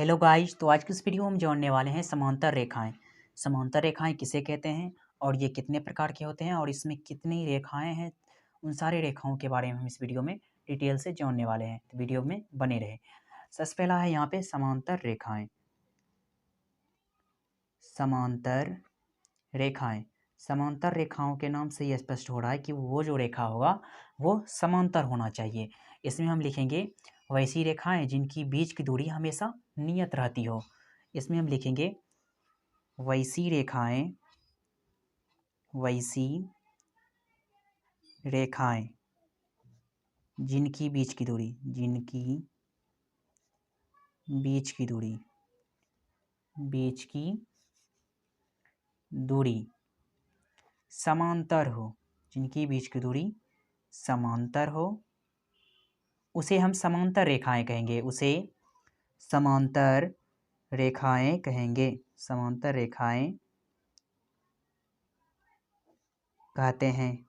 Hello guys, तो आज की इस वीडियो में हम जानने वाले हैं समांतर रेखाएं। समांतर रेखाएं किसे कहते हैं और ये कितने प्रकार के होते हैं और इसमें कितनी रेखाएं हैं, उन सारी रेखाओं के बारे में हम इस वीडियो में डिटेल से जानने वाले हैं। तो वीडियो में बने रहे। सबसे पहला है यहाँ पे समांतर रेखाएं। समांतर रेखाएं, समांतर रेखाओं के नाम से यह स्पष्ट हो रहा है कि वो जो रेखा होगा वो समांतर होना चाहिए। इसमें हम लिखेंगे वैसी रेखाएं जिनकी बीच की दूरी हमेशा नियत रहती हो। इसमें हम लिखेंगे वैसी रेखाएं, वैसी रेखाएं जिनकी बीच की दूरी, जिनकी बीच की दूरी, बीच की दूरी समांतर हो, जिनकी बीच की दूरी समांतर हो, उसे हम समांतर रेखाएं कहेंगे। उसे समांतर रेखाएं कहेंगे। समांतर रेखाएं कहते हैं।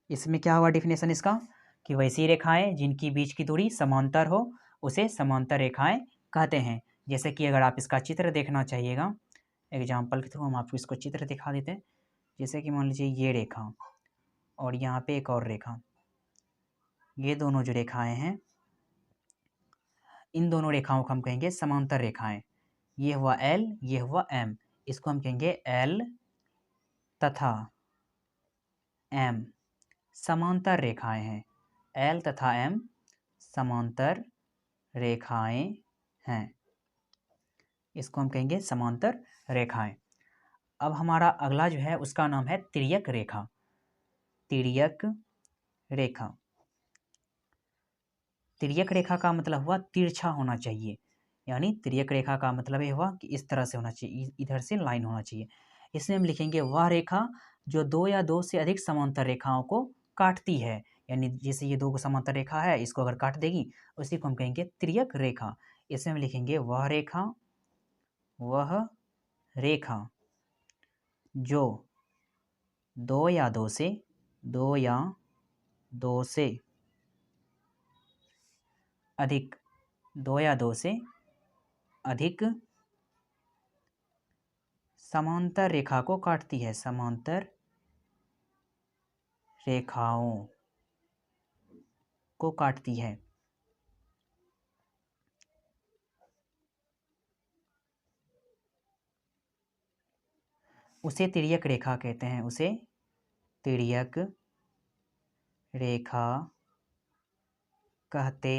इसमें क्या हुआ डेफिनेशन इसका कि वैसी रेखाएं जिनकी बीच की दूरी समांतर हो उसे समांतर रेखाएं कहते हैं। जैसे कि अगर आप इसका चित्र देखना चाहिएगा, एग्जाम्पल के थ्रू हम आपको इसको चित्र दिखा देते हैं। जैसे कि मान लीजिए ये रेखा और यहाँ पे एक और रेखा, ये दोनों जो रेखाएं हैं, इन दोनों रेखाओं को हम कहेंगे समांतर रेखाएं। ये हुआ L, ये हुआ M। इसको हम कहेंगे L तथा M समांतर रेखाएं हैं। L तथा M समांतर रेखाएं हैं। इसको हम कहेंगे समांतर रेखाएं। अब हमारा अगला जो है उसका नाम है तिर्यक रेखा। तिर्यक रेखा, तिर्यक रेखा का मतलब हुआ तिरछा होना चाहिए। यानी तिर्यक रेखा का मतलब ये हुआ कि इस तरह से होना चाहिए, इधर से लाइन होना चाहिए। इसमें हम लिखेंगे वह रेखा जो दो या दो से अधिक समांतर रेखाओं को काटती है। यानी जैसे ये दो समांतर रेखा है, इसको अगर काट देगी उसी को हम कहेंगे तिर्यक रेखा। इसमें हम लिखेंगे वह रेखा, वह रेखा जो दो या दो से अधिक, दो या दो से अधिक समांतर रेखा को काटती है। समांतर रेखाओं को काटती है। उसे तिर्यक रेखा कहते हैं। उसे तिर्यक रेखा कहते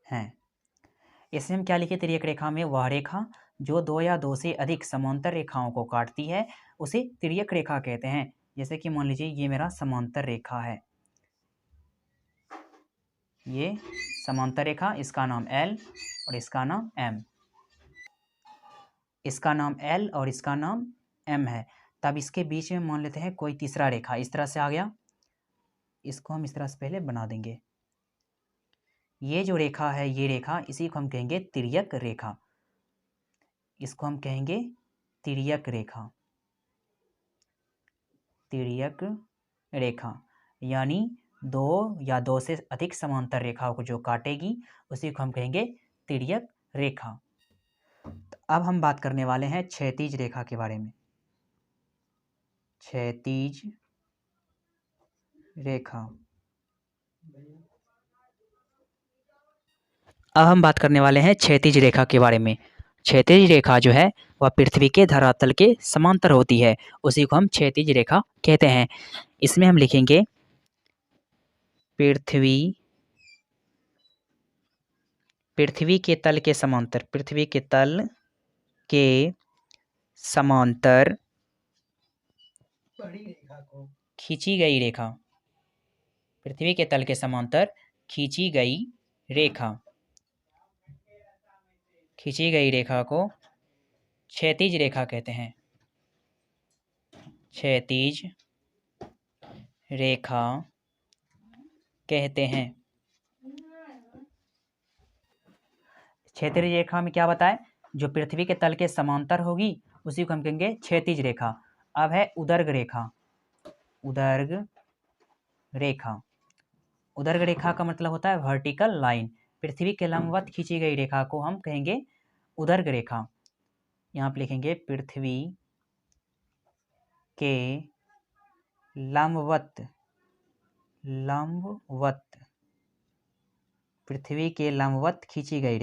हैं। इसमें हम क्या लिखे तिर्यक रेखा में? वह रेखा जो दो या दो से अधिक समांतर रेखाओं को काटती है उसे तिर्यक रेखा कहते हैं। जैसे कि मान लीजिए ये मेरा समांतर रेखा है, ये समांतर रेखा, इसका नाम L और इसका नाम M। इसका नाम L और इसका नाम M है। तब इसके बीच में मान लेते हैं कोई तीसरा रेखा इस तरह से आ गया। इसको हम इस तरह से पहले बना देंगे। ये जो रेखा है, ये रेखा, इसी को हम कहेंगे तिर्यक रेखा। इसको हम कहेंगे तिर्यक रेखा। तिर्यक रेखा यानी दो या दो से अधिक समांतर रेखाओं को जो काटेगी उसी को हम कहेंगे तिर्यक रेखा। अब हम बात करने वाले हैं क्षैतिज रेखा के बारे में। क्षैतिज रेखा, अब हम बात करने वाले हैं क्षैतिज रेखा के बारे में। क्षैतिज रेखा जो है वह पृथ्वी के धरातल के समांतर होती है, उसी को हम क्षैतिज रेखा कहते हैं। इसमें हम लिखेंगे पृथ्वी के तल के समांतर, पृथ्वी के तल के समांतर खींची गई रेखा, पृथ्वी के तल के समांतर खींची गई रेखा, खींची गई रेखा को क्षैतिज रेखा कहते हैं। क्षैतिज रेखा कहते हैं। क्षैतिज रेखा में क्या बताएं? जो पृथ्वी के तल के समांतर होगी उसी को हम कहेंगे क्षैतिज रेखा। अब है उदर्ग रेखा। उदर्ग रेखा, उदर्ग रेखा का मतलब होता है वर्टिकल लाइन। पृथ्वी के लंबवत खींची गई रेखा को हम कहेंगे उदर्ग रेखा। यहाँ पे लिखेंगे पृथ्वी के लंबवत पृथ्वी के लंबवत खींची गई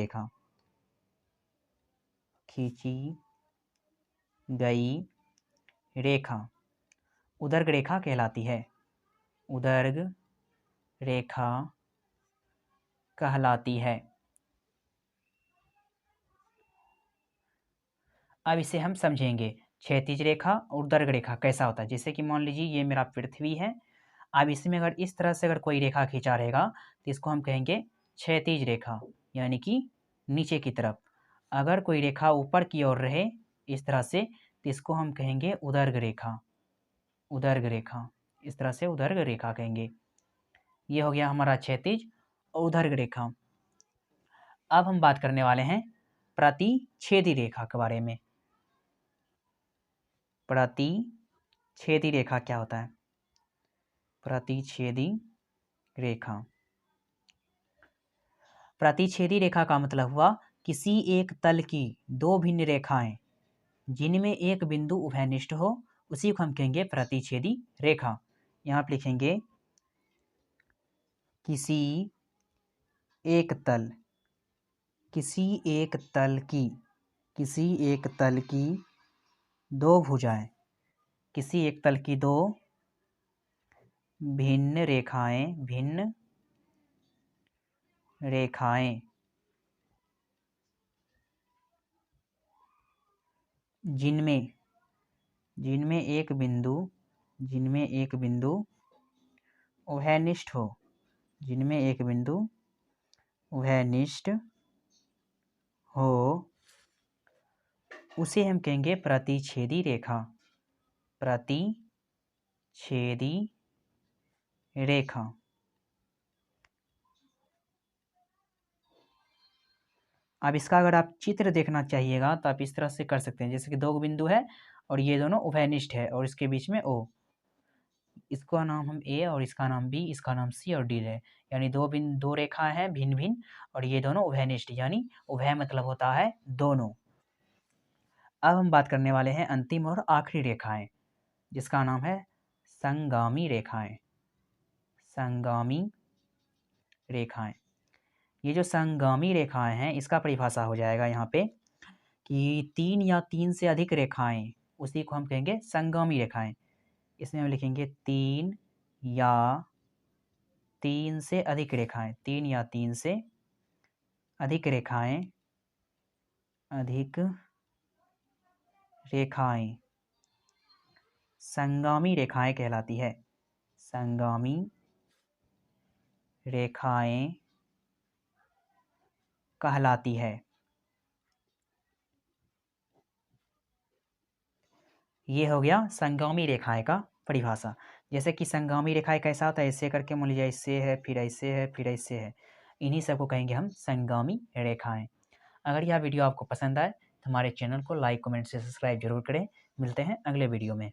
रेखा, उदर्ग रेखा कहलाती है। उदर्ग रेखा कहलाती है। अब इसे हम समझेंगे, क्षैतिज रेखा और उदर्ग रेखा कैसा होता है। जैसे कि मान लीजिए ये मेरा पृथ्वी है, अब इसमें अगर इस तरह से अगर कोई रेखा खींचा रहेगा तो इसको हम कहेंगे क्षैतिज रेखा, यानी कि नीचे की तरफ। अगर कोई रेखा ऊपर की ओर रहे इस तरह से तो इसको हम कहेंगे उदर्ग रेखा। इस तरह से उदर्ग रेखा कहेंगे। ये हो गया हमारा क्षैतिज और उदर्ग रेखा। अब हम बात करने वाले हैं प्रतिच्छेदी रेखा के बारे में। प्रतिच्छेदी रेखा क्या होता है? प्रतिच्छेदी रेखा का मतलब हुआ किसी एक तल की दो भिन्न रेखाएं जिनमें एक बिंदु उभयनिष्ठ हो, उसी को हम कहेंगे प्रतिच्छेदी रेखा। यहाँ पे लिखेंगे किसी एक तल की दो भुजाएं, किसी एक तल की दो भिन्न रेखाएं जिनमें एक बिंदु उभयनिष्ठ हो, उसे हम कहेंगे प्रतिच्छेदी रेखा। अब इसका अगर आप चित्र देखना चाहिएगा तो आप इस तरह से कर सकते हैं, जैसे कि दो बिंदु है और ये दोनों उभयनिष्ठ है और इसके बीच में O, इसका नाम हम A और इसका नाम B, इसका नाम C और D है। यानी दो रेखा है भिन्न भिन्न और ये दोनों उभयनिष्ठ, यानी उभय मतलब होता है दोनों। अब हम बात करने वाले हैं अंतिम और आखिरी रेखाएं, जिसका नाम है संगामी रेखाएं। ये जो संगामी रेखाएं हैं इसका परिभाषा हो जाएगा यहाँ पे कि 3 या 3 से अधिक रेखाएं, उसी को हम कहेंगे संगामी रेखाएं। इसमें हम लिखेंगे 3 या 3 से अधिक रेखाएं संगामी रेखाएं कहलाती है। संगामी रेखाएं कहलाती है। ये हो गया संगामी रेखाएं का परिभाषा। जैसे कि संगामी रेखाएं कैसा होता है, ऐसे करके मान लीजिए ऐसे है, फिर ऐसे है, फिर ऐसे है, इन्हीं सबको कहेंगे हम संगामी रेखाएं। अगर यह वीडियो आपको पसंद आए तो हमारे चैनल को लाइक, कमेंट से सब्सक्राइब जरूर करें। मिलते हैं अगले वीडियो में।